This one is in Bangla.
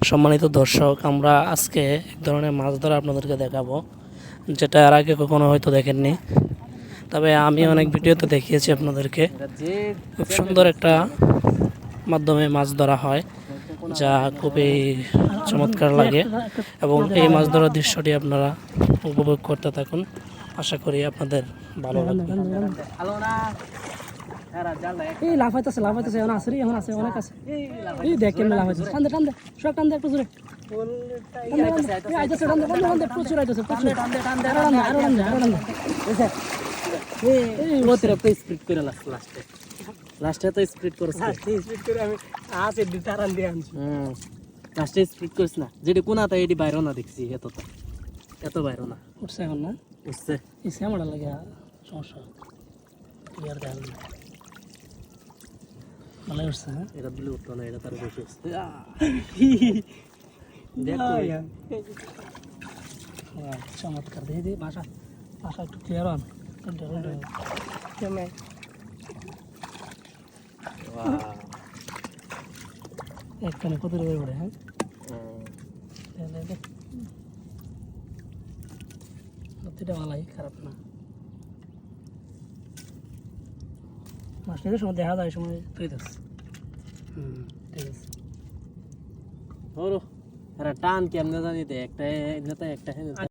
সম্মানিত দর্শক, আমরা আজকে এক ধরনের মাছ ধরা আপনাদেরকে দেখাবো, যেটা এর আগে কখনো হয়তো দেখেননি। তবে আমি অনেক ভিডিওতে দেখিয়েছি আপনাদেরকে। খুব সুন্দর একটা মাধ্যমে মাছ ধরা হয়, যা খুবই চমৎকার লাগে, এবং এই মাছ ধরার দৃশ্যটি আপনারা উপভোগ করতে থাকুন। আশা করি আপনাদের ভালো লাগবে। এই লাফাইতেছে লাফাইতেছে এখন আছে রে, এখন আছে, অনেক আছে। এই দেখ কেমন লাফাইতেছে, টান দে টান দে, সব টান দে একটু জোরে। আইতেছে টান দে টান দে টান দে, প্রচুর আইতেছে, প্রচুর টান দে টান দে, আরো টান দে আরো টান দে আরো টান দে। এই ওতে তো স্পিড করে লাস্টে লাস্টে তো স্পিড করছ, লাস্টে স্পিড করে আমি আছে টান দিয়ে আনছি। লাস্টে স্পিড করিস না, যেটি কোনাতে এটি বাইরে না দেখছি, এত বাইরে না উঠছে এখন না উঠছে। এই শ্যামড়া লাগে সমস্যা ক্লিয়ার দেখাল না, ভালো উঠছে। হ্যাঁ এটা দিলে উঠতো না, এটা তার বেশি উঠছে। চমৎকার দিয়ে দিয়ে বাসা বাসা একটু ক্লিয়ার হন। একখানে কত রয়ে পড়ে। হ্যাঁ সত্যিটা ভালোই, খারাপ না। মাছটা সময় দেখা যায়, সময় তুই দেখ। ঠিক আছে, টান কেমনে জানি দে, একটা